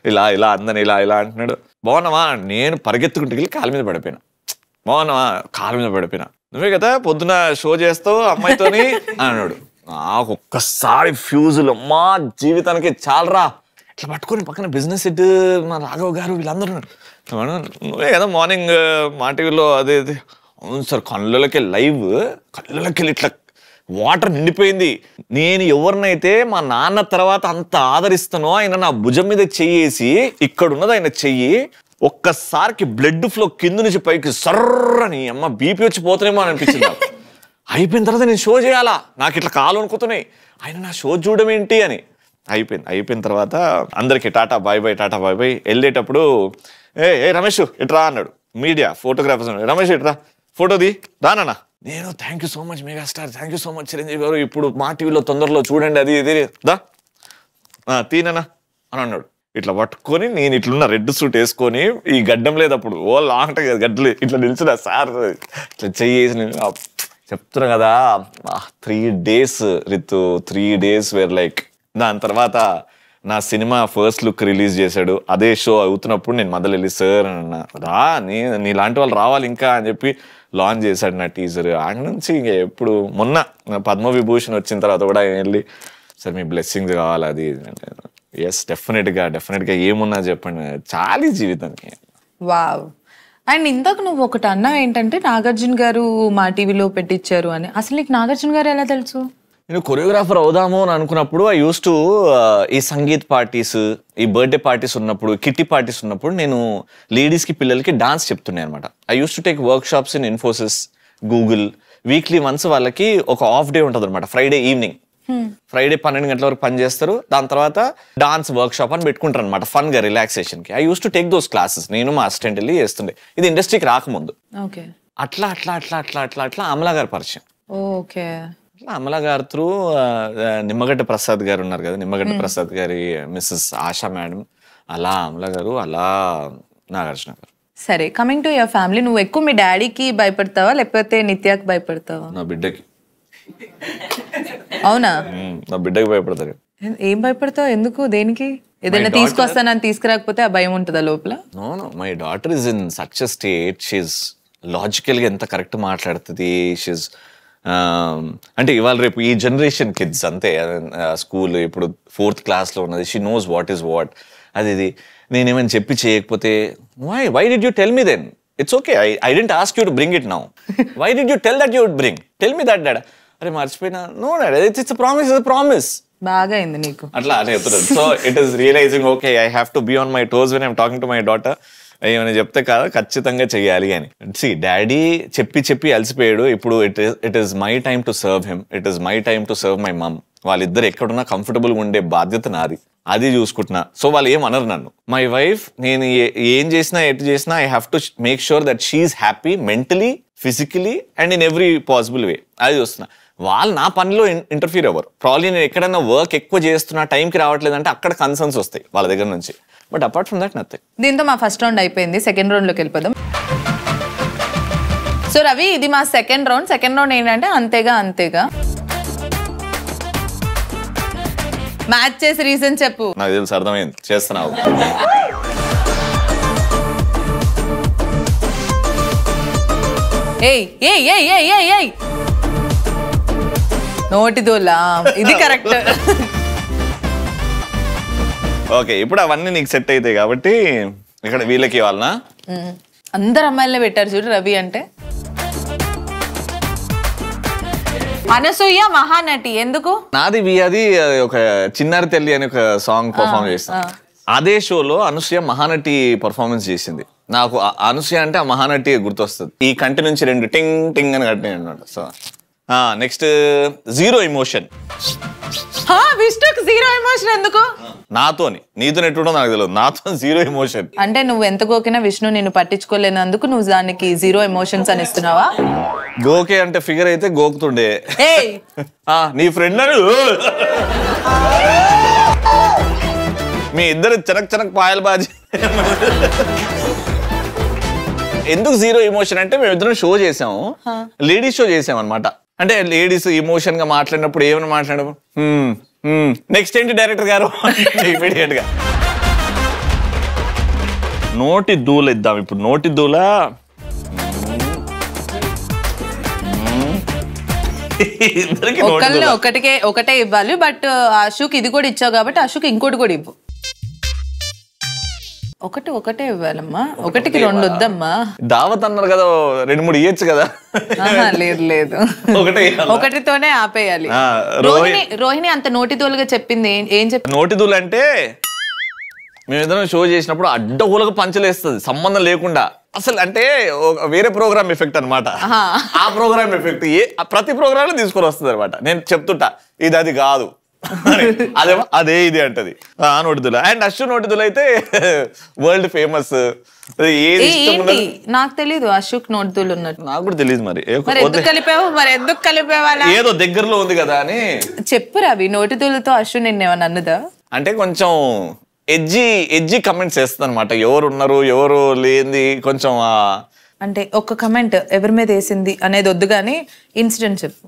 ఇలా అందరిని ఇలా అంటున్నాడు. బాగున్నావా? నేను పరిగెత్తుకుంటూ వెళ్ళి కాళ్ళ మీద పడిపోయినా. బాగున్నావా? కాళ్ళ మీద పడిపోయినా. నువ్వే కదా పొద్దున షో చేస్తావు అమ్మాయితోని అన్నాడు. నాకు ఒక్కసారి ఫ్యూజులు, మా జీవితానికి చాలరా. ఇట్లా పట్టుకొని పక్కన బిజినెస్ హెడ్ మా రాఘవ్ గారు వీళ్ళందరూ నువ్వే కదా మార్నింగ్ మా టీవీలో అదే. అవును సార్, కళ్ళకి ఇట్లా వాటర్ నిండిపోయింది. నేను ఎవరినైతే మా నాన్న తర్వాత అంత ఆదరిస్తానో ఆయన నా భుజం మీద చెయ్యేసి, ఇక్కడ ఉన్నది ఆయన చెయ్యి, ఒక్కసారికి బ్లడ్ ఫ్లో కింద నుంచి పైకి సర్రని అమ్మ బీపీ వచ్చి పోతున్నామో అని అనిపించింది నాకు. అయిపోయిన తర్వాత నేను షో చేయాలా, నాకు ఇట్లా కాలు అనుకుతున్నాయి, ఆయన నా షో చూడడం ఏంటి అని. అయిపోయిన తర్వాత అందరికి టాటా బాయ్ బాయ్ వెళ్ళేటప్పుడు ఏ రమేష్ ఇట్రా అన్నాడు. మీడియా ఫోటోగ్రాఫర్స్ అన్నాడు, రమేష్ ఇట్రా ఫోటోది రానా. నేను thank you so much megastar, thank you so much Chiranjeevi గారు, ఇప్పుడు మా టీవీలో తొందరలో చూడండి అది ఇది దా తీనన్నా అని అన్నాడు. ఇట్లా పట్టుకొని నేను ఇట్లున్న రెడ్ సూట్ వేసుకొని ఈ గడ్డం లేదప్పుడు ఓ లాంగ్ గడ్డలు ఇట్లా నిల్చున్నా సార్, ఇట్లా చెయ్యేసి చెప్తున్నా కదా. 3 days Ritu, 3 days were like. దాని తర్వాత నా సినిమా ఫస్ట్ లుక్ రిలీజ్ చేశాడు. అదే షో అవుతున్నప్పుడు నేను మొదలు వెళ్ళి సార్ అన్నా, రా నీలాంటి వాళ్ళు రావాలి ఇంకా అని చెప్పి లాంచ్ చేశాడు నా టీజర్. ఆయన నుంచి ఇంకా ఎప్పుడు మొన్న పద్మవిభూషణ్ వచ్చిన తర్వాత కూడా వెళ్ళి సార్ మీ బ్లెస్సింగ్స్ కావాలి అది. ఎస్ డెఫినెట్గా ఏమున్నా చెప్పండి, చాలు జీవితానికి. వావ్. అండ్ ఇందాక నువ్వు ఒకటి అన్నావు ఏంటంటే నాగార్జున గారు మా టీవీలో పెట్టించారు అని. అసలు నీకు నాగార్జున గారు ఎలా తెలుసు? నేను కొరియోగ్రాఫర్ అవుదాము అని అనుకున్నప్పుడు ఐ యూస్ టు ఈ సంగీత్ పార్టీస్, ఈ బర్త్డే పార్టీస్ ఉన్నప్పుడు, కిట్టి పార్టీస్ ఉన్నప్పుడు నేను లేడీస్కి పిల్లలకి డాన్స్ చెప్తున్నాను అనమాట. I use to take work shops in Infosys, Google. Weekly once వాళ్ళకి ఒక ఆఫ్ డే ఉంటుంది అనమాట, ఫ్రైడే ఈవినింగ్. ఫ్రైడే 12 గంటల వరకు పని చేస్తారు. దాని తర్వాత డాన్స్ వర్క్ షాప్ అని పెట్టుకుంటారు అనమాట, ఫన్ గా రిలాక్సేషన్ కి. I use to take those classes. నేను మా అసిస్టెంట్ వెళ్ళి చేస్తుండే. ఇది ఇండస్ట్రీకి రాకముందు. అట్లా అమలా గారు పరిచయం. అమలా గారు త్రూ నిమ్మగడ్డ ప్రసాద్ గారు ఉన్నారు కదా, నిమ్మగడ్డ ప్రసాద్ గారి మిస్సెస్ ఆశా మేడం, అలా అమలా గారు, అలా నాగార్జున గారు. సరే, కమింగ్ టు యువర్ ఫ్యామిలీ, నువ్వు ఎక్కువ మీ డాడీకి భయపడతావా లేకపోతే నిత్యాకి భయపడతావా? నా బిడ్డకి. అవునా? నా బిడ్డకి భయపడతారు. ఏం భయపడతావు? ఎందుకు? దేనికి? ఏదైనా తీసుకొస్తానని తీసుకురాకపోతే ఆ భయం ఉంటుందా లోపల? No, my daughter is in such a state, she is లాజికల్గా ఎంత కరెక్ట్ మాట్లాడుతుంది. షీఈస్ అంటే ఇవాళ రేపు ఈ జనరేషన్ కిడ్స్ అంతే, స్కూల్ ఇప్పుడు 4th క్లాస్లో ఉన్నది, she knows what is what. అది నేనేమైనా చెప్పి చేయకపోతే why did you tell me then? It's okay, I didn't ask you to bring it now. Why did you tell that you would bring? Tell me that dad. అరే మర్చిపోయినా. No dad, it's promise. బాగా అయింది నీకు అట్లా అని చెప్తున్నాడు. So it is realising okay, I have to be on my toes when I'm talking to my daughter. ఏమైనా చెప్తే కాదు, ఖచ్చితంగా చెయ్యాలి అని. సి డాడీ చెప్పి అలసిపోయాడు. ఇప్పుడు it is my time to serve him, it is my time to serve my mom. వాళ్ళిద్దరు ఎక్కడున్నా కంఫర్టబుల్గా ఉండే బాధ్యత నాది, అది చూసుకుంటున్నా. సో వాళ్ళు ఏం అనరు నన్ను. మై వైఫ్, నేను ఏం చేసినా ఎటు చేసినా I have to make sure that she is happy mentally, physically and in every possible way. అది చూస్తున్నా. వాళ్ళు నా పనిలో ఇంటర్ఫీర్ అవ్వరు. ప్రాబ్లీ నేను ఎక్కడైనా వర్క్ ఎక్కువ చేస్తున్నా, టైంకి రావట్లేదంటే అక్కడ కన్సర్న్స్ వస్తాయి వాళ్ళ దగ్గర నుంచి. But apart from that nothing. దీంతో మా ఫస్ట్ రౌండ్ అయిపోయింది. సెకండ్ రౌండ్లోకి వెళ్ళిపోదాం. సో రవి, ఇది మా సెకండ్ రౌండ్. ఏంటంటే అంతేగా మ్యాచ్ చేసి రీజన్ చెప్పు. నాకు తెలుసు, అర్థమైంది, చేస్తున్నావు. ఏయ్ నోటిదోలా, ఇది కరెక్ట్. ఓకే, ఇప్పుడు అవన్నీ నీకు సెట్ అవుతాయి కాబట్టి ఇక్కడ వీళ్ళకి ఇవ్వాలనా? అందరు అమ్మాయిలనే పెట్టారు చూడు రవి అంటే. అనసూయ మహానటి ఎందుకు? నాది అది ఒక చిన్నారి తల్లి అని ఒక సాంగ్ పర్ఫార్మ్ చేస్తాను. అదే షోలో అనసూయ మహానటి పర్ఫార్మెన్స్ చేసింది. నాకు అనసూయ అంటే ఆ మహానటి గుర్తొస్తుంది. ఈ కంటి నుంచి 2 టింగ్ టింగ్ అని కట్టినాయి అన్నమాట. So next zero emotion. విష్ణుకి జీరో ఎమోషన్ ఎందుకు? నీతో ఎట్టుండో నాకు తెలియదు, నాతో జీరో ఎమోషన్. అంటే నువ్వు ఎంత గోకినా విష్ణు నిన్ను పట్టించుకోలేనందుకు నువ్వు దానికి జీరో ఎమోషన్స్ అని ఇస్తున్నావా? గోకే అంటే ఫిగర్ అయితే గోకుతుండే. నీ ఫ్రెండ్ అని మీ ఇద్దరు చనక్ పాయలు బాజీ. ఎందుకు జీరో ఎమోషన్ అంటే మేము ఇద్దరం షో చేసాము, లేడీస్ షో చేసాం అనమాట. అంటే లేడీస్ ఎమోషన్ గా మాట్లాడినప్పుడు ఏమైనా మాట్లాడము, నెక్స్ట్ ఏంటి డైరెక్టర్ గారు ఇమీడియట్ గా నోటి దూల ఇద్దాం. ఇప్పుడు నోటి దూల ఒకటే ఇవ్వాలి. బట్ అశోక్ ఇది కూడా ఇచ్చావు కాబట్టి అశోక్ ఇంకోటి కూడా ఇవ్వు. ఒకటే ఇవ్వాలమ్మా, ఒకటికి 2 వద్దమ్మా. దావత్ అన్నారు కదా, 2-3 ఇయ్యచ్చు కదా. లేదు ఒకటితోనే ఆపేయాలి. రోహిణి అంత నోటిదోలుగా చెప్పింది ఏం చెప్పి? నోటిదూలు అంటే మేమిద్దరం షో చేసినప్పుడు అడ్డగోలుగా పంచలేస్తుంది సంబంధం లేకుండా. అసలు అంటే వేరే ప్రోగ్రామ్ ఎఫెక్ట్ అనమాట. ఆ ప్రోగ్రామ్ ఎఫెక్ట్ ప్రతి ప్రోగ్రామ్ లో తీసుకొని వస్తుంది అనమాట. నేను చెప్తుంటా ఇది అది కాదు, అదేమో అదే ఇది అంటది. నోటిదుల అండ్ అశ్వ నోటిదుల అయితే వరల్డ్ ఫేమస్. నాకు తెలీదు అశోక్ నోటిదులు ఉన్నట్టు. నాకు కూడా తెలియదు మరి ఎందుకు కలిపావా? ఏదో దగ్గరలో ఉంది కదా అని చెప్పు రవి. నోటిదులతో అశ్వ నిన్నేమన్నా అన్నదా? అంటే కొంచెం ఎడ్జీ కమెంట్స్ వేస్తుంది అనమాట. ఎవరు ఉన్నారు ఎవరు లేని కొంచెం. అంటే ఒక కమెంట్ ఎవరి మీద వేసింది అనేది వద్దు కానీ ఇన్సిడెంట్ చెప్పు.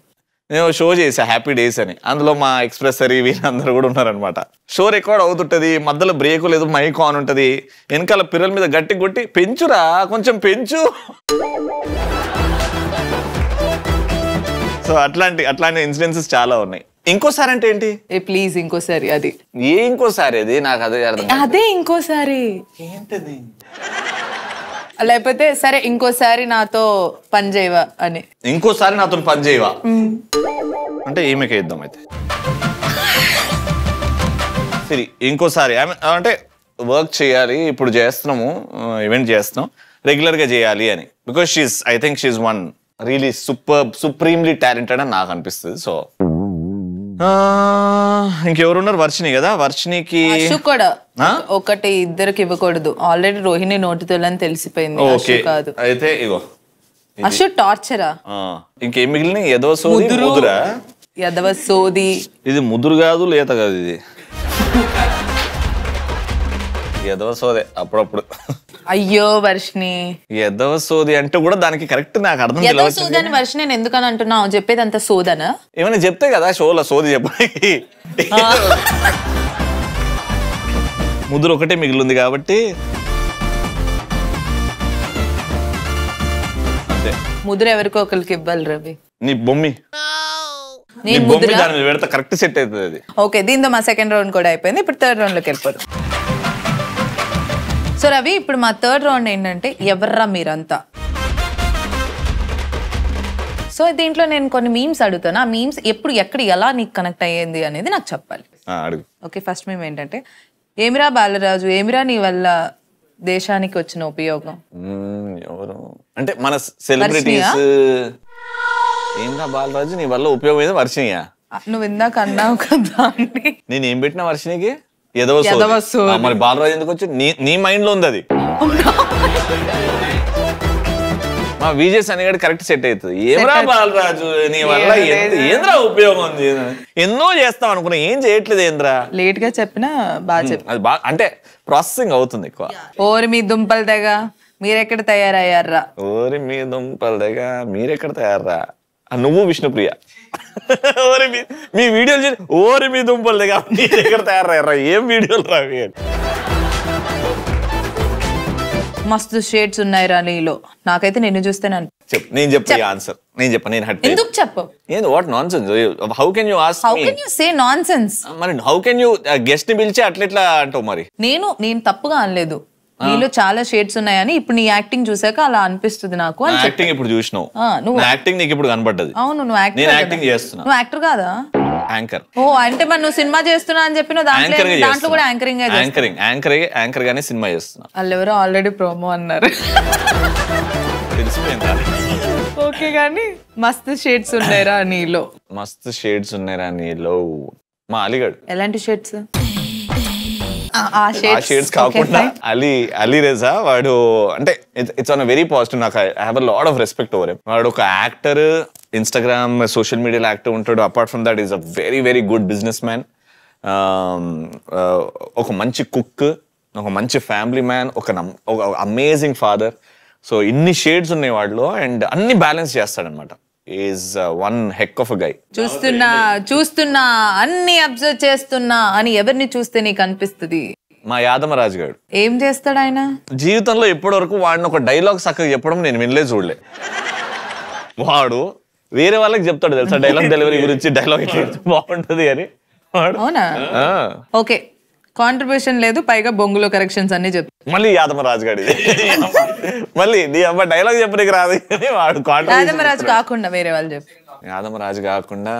నేను షో చేసా హ్యాపీ డేస్ అని, అందులో మా ఎక్స్ప్రెసరీ వీళ్ళందరూ కూడా ఉన్నారనమాట. షో రికార్డ్ అవుతుంటది, మధ్యలో బ్రేక్ లేదు, మైక్ ఆన్ ఉంటది, వెనకాల పిల్లల మీద గట్టి కొట్టి పెంచురా కొంచెం పెంచు. సో అట్లాంటి ఇన్సిడెన్సెస్ చాలా ఉన్నాయి. ఇంకోసారి అంటే ఏంటి? ప్లీజ్ ఇంకోసారి. అది ఇంకోసారి అది నాకు అదే ఇంకోసారి ఏంటది? లేకపోతే సరే ఇంకోసారి నాతో పని చేయవా అని. ఇంకోసారి నాతో పని చేయవా అంటే ఈమెకే ఇద్దాం అయితే. సరే ఇంకోసారి అంటే వర్క్ చేయాలి, ఇప్పుడు చేస్తున్నాము, ఈవెంట్ చేస్తున్నాం, రెగ్యులర్ గా చేయాలి అని. Because I think she is one really supremely talented అని నాకు అనిపిస్తుంది. సో ఇంకెవరున్నారు? వర్షిని కదా. వర్షినికి కూడా ఒకటి ఇద్దరికి ఇవ్వకూడదు. ఆల్రెడీ రోహిణి నోటితోలని తెలిసిపోయింది. కాదు అయితే ఇగో అశు టార్చరా. ఇంకేం మిగిలిన ఎదవ సోది ముదురా. ఎదవ సోది ఇది ముదురు కాదు, లేత కాదు, ఇది ఎదవ సోదే అప్పుడప్పుడు. అయ్యో వర్షిని ఎదవ సోది అంటే కూడా దానికి కరెక్ట్ నాకు అర్థం తెలియదు. సోది అని వర్షిని నేను ఎందుకని అంటున్నావు? చెప్పేది అంత సోదనా? ఏమైనా చెప్తే కదా షోలో సోది చెప్పడానికి. ముదురు ఒకటే మిగిలింది కాబట్టి అంతే. ముదురు ఎవరికో ఒకరికి ఇవ్వాలి రవి. నీ బొమ్మి దాని మీద పెడితే కరెక్ట్ సెట్ అవుతుంది అది. ఓకే, దీంతో మా సెకండ్ రౌండ్ కూడా అయిపోయింది. ఇప్పుడు థర్డ్ రౌండ్ లోకి వెళ్ళిపోతాం. సో రవి ఇప్పుడు మా థర్డ్ రౌండ్ ఏంటంటే ఎవర్రా మీరంతా. సో దీంట్లో నేను కొన్ని మీమ్స్ అడుగుతాను. ఆ మీమ్స్ ఎప్పుడు ఎక్కడ ఎలా నీకు కనెక్ట్ అయ్యింది అనేది నాకు చెప్పాలి. ఓకే, ఫస్ట్ మేము ఏంటంటే ఏమిరా బాలరాజు, ఏమిరా నీ వల్ల దేశానికి వచ్చిన ఉపయోగం? ఎవరు అంటే మన సెలబ్రిటీస్. ఏమిరా బాలరాజు నీ వల్ల ఉపయోగం ఏదో వర్షినియా? నువ్వు ఇందాక అన్నావు కదా. నేను ఏం పెట్టిన వర్షినికి? మరి బాలరాజు ఎందుకు వచ్చి నీ మైండ్ లో ఉంది అది. మా విజయ్ సన్నిగాడు కరెక్ట్ సెట్ అవుతుంది. ఏమరా బాలరాజు నీ వల్ల ఏంద్రా ఉపయోగం ఉంది? ఎన్నో చేస్తాం అనుకున్నా, ఏం చేయట్లేదు. ఏంద్రా లేట్ గా చెప్పినా బాగా చెప్పి అది బాగా అంటే ప్రాసెసింగ్ అవుతుంది ఎక్కువ. ఓరి మీ దుంపల దగ్గ మీరెక్కడ తయారయ్యారా? ఓరి మీ దుంపల దగ్గ మీరెక్కడ తయారా? నువ్వు విష్ణుప్రియ ఓరి మీ వీడియోలు చూసి ఓరి మీ దుంపల దగ్గర మీ దగ్గర తయారయ్యారా? ఏం వీడియోలు రావి? మస్తు షేడ్స్ ఉన్నాయి రా నీలో. నాకైతే నిన్ను చూస్తే నేను చెప్పే ఆన్సర్ నేను చెప్పను. నేను హట్ ఎందుకు చెప్పు? ఏంది what nonsense? How can you ask me? How can you say nonsense? మరి హౌ కెన్ యు గెస్ట్ ని పిలిచి అట్లా అంటావు? మరి నేను తప్పుగా అనలేదు. నీలో చాలా షేడ్స్ ఉన్నాయని ఇప్పుడు నీ యాక్టింగ్ చూసాక అలా అనిపిస్తుంది నాకు. యాక్టింగ్ ఇప్పుడు చూసినావు, యాక్టింగ్ నీకు ఇప్పుడు కనబడ్డది. అవును, నువ్వు యాక్టింగ్ చేస్తున్నా. నువ్వు యాక్టర్ కాదా? యాంకర్. ఓ అంటే మరి నువ్వు సినిమా చేస్తున్నా అని చెప్పి దాంట్లో కూడా యాంకర్ గానే సినిమా చేస్తున్నా. వాళ్ళు ఎవరో ఆల్రెడీ ప్రోమో అన్నారు. తెలిసిపోయిందా? ఓకే కానీ మస్తు షేడ్స్ ఉన్నాయిరా నీలో. మస్తు షేడ్స్ ఉన్నాయిరా నీలో. మా అలీగఢ్. ఎలాంటి షేడ్స్? ఆ షేడ్స్ కాకుండా అలీ రేజా వాడు అంటే it's on a very positive. నాకు I have a lot of respect over him. వాడు ఒక యాక్టర్, ఇన్స్టాగ్రామ్ సోషల్ మీడియాలో యాక్టివ్ ఉంటాడు. Apart from that is a very very good business man, ఒక మంచి కుక్, ఒక మంచి ఫ్యామిలీ మ్యాన్, ఒక అమేజింగ్ ఫాదర్. సో ఇన్ని షేడ్స్ ఉన్నాయి వాడిలో అండ్ అన్ని బ్యాలెన్స్ చేస్తాడనమాట. Is one heck of a guy. చూస్తున్నా అన్ని అబ్జర్వ్ చేస్తున్నా అని ఎవరిని చూస్తే నీకు అనిపిస్తుంది? మా యాదమరాజు గారు. ఏం చేస్తాడు ఆయన జీవితంలో ఇప్పటి వరకు వాడిని ఒక డైలాగ్ చక్కగా చెప్పడం నేను వినలే, చూడలే. వాడు వేరే వాళ్ళకి చెప్తాడు తెలుసా డైలాగ్ డెలివరీ గురించి, డైలాగ్ ఇట్లా బాగుంటది అని. అవునా? ఓకే, కాంట్రిబ్యూషన్ లేదు, పైగా బొంగులో కరెక్షన్స్ అన్ని చెప్తాడు. మళ్ళీ యాదమరాజు గారి మళ్ళీ నీ అమ్మ డైలాగ్ చెప్పడానికి రాదు కానీ వాడు యాదమరాజు కాకుండా వేరే వాళ్ళు చెప్పి. యాదమరాజు కాకుండా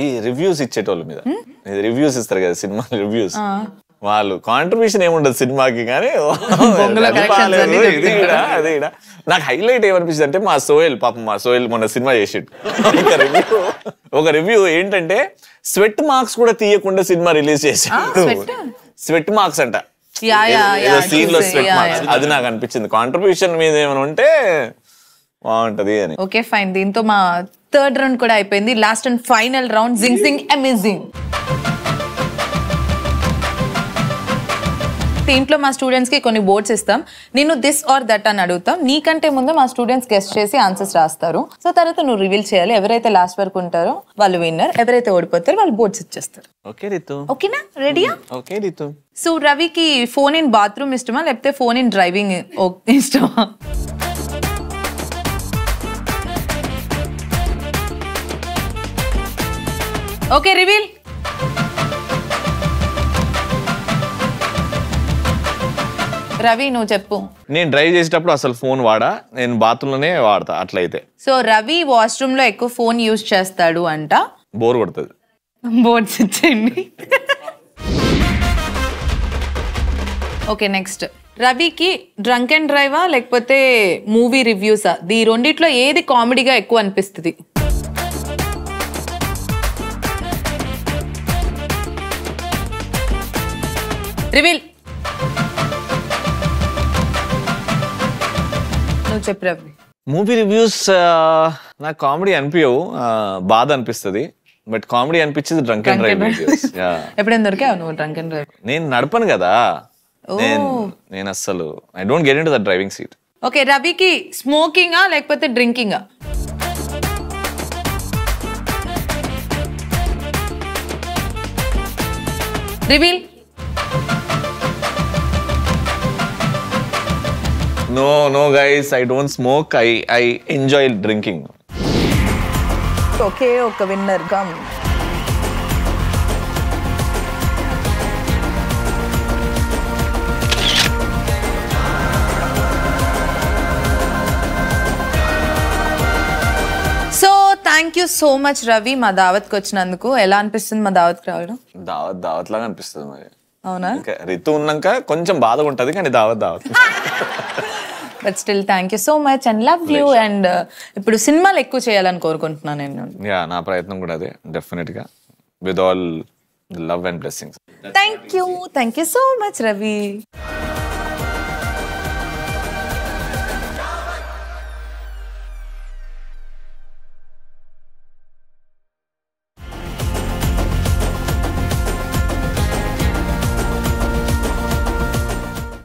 ఈ రివ్యూస్ ఇచ్చేటోళ్ళ మీద రివ్యూస్ ఇస్తారు కదా, సినిమా రివ్యూస్, వాళ్ళు కాంట్రిబ్యూషన్ ఏముండదు సినిమాకి కానీ నాకు హైలైట్ ఏమనిపించింది అంటే మా సోహెల్, పాపం మా సోహెల్ మొన్న సినిమా చేసాడు. ఒక రివ్యూ ఏంటంటే స్వెట్ మార్క్స్ కూడా తీయకుండా సినిమా రిలీజ్ చేసాడు. స్వెట్ మార్క్స్ అంట సీన్ లో, స్వెట్ మార్క్స్. అది నాకు అనిపించింది కాంట్రిబ్యూషన్ మీద ఏమైనా ఉంటే బాగుంటది అని. ఓకే ఫైన్, దీంతో మా థర్డ్ రౌండ్ కూడా అయిపోయింది. లాస్ట్ అండ్ ఫైనల్ రౌండ్, జింగ్ జింగ్ అమేజింగ్. ఇంట్లో మా స్టూడెంట్స్ కి కొన్ని బోర్డ్స్ ఇస్తాం, నేను దిస్ ఆర్ దట్ అని అడుగుతాం. నీకంటే ముందు మా స్టూడెంట్స్ గెస్ట్ చేసి ఆన్సర్స్ రాస్తారు. సో తర్వాత నువ్వు రివీల్ చేయాలి. ఎవరైతే లాస్ట్ వరకు ఉంటారో వాళ్ళు విన్నర్, ఎవరైతే ఓడిపోతారో వాళ్ళు బోర్డ్స్ ఇచ్చేస్తారు. ఓకే రితు, ఓకేనా? రెడీయా? ఓకే రితు. సో రవికి ఫోన్ ఇన్ బాత్రూమ్ ఇష్టమా లేకపోతే ఫోన్ ఇన్ డ్రైవింగ్ ఇష్టమా? Okay reveal. రవి నువ్వు చెప్పు. నేను డ్రైవ్ చేసేటప్పుడు అసలు ఫోన్ వాడా, నేను బాత్రూమ్ లోనే వాడతా అట్లయితే. సో రవి వాష్రూమ్ లో ఎక్కువ ఫోన్ యూజ్ చేస్తాడు అంట. బోర్ కొడుతుంది. బోర్డ్స్ ఇచ్చేయండి. ఓకే నెక్స్ట్, రవికి డ్రంక్ అండ్ డ్రైవా లేకపోతే మూవీ రివ్యూసా? ఈ రెండిట్లో ఏది కామెడీగా ఎక్కువ అనిపిస్తుంది? రివీల్. నువ్వు చెప్పు రవి. మూవీ రివ్యూస్ నాకు కామెడీ అనిపించవు, బాధ అనిపిస్తుంది. బట్ కామెడీ అనిపించేది డ్రంక్ అండ్ డ్రైవ్ వీడియోస్. ఎప్పుడైనా దొరికావు నువ్వు డ్రంక్ అండ్ డ్రైవ్? నేను నడపను కదా, నేను అస్సలు I don't get into the driving seat. Okay, రవికి స్మోకింగా లేకపోతే డ్రింకింగా? Reveal. No guys, I don't smoke. I enjoy drinking. Okay, ఒక winner come. So thank you so much Ravi మా దావత్కి వచ్చినందుకు. ఎలా అనిపిస్తుంది మా దావత్కి రావడం? దావత్ లాగా అనిపిస్తుంది మరి. అవునా? రితు ఉన్నాక కొంచెం బాధగా ఉంటది కానీ దావత్. But still thank you so much and love you. And ఇప్పుడు సినిమాలు ఎక్కువ చేయాలని కోరుకుంటున్నాను నేను. యా, నా ప్రయత్నం కూడా అదే, డెఫినెట్ గా, with all love and blessings. Thank you so much Ravi.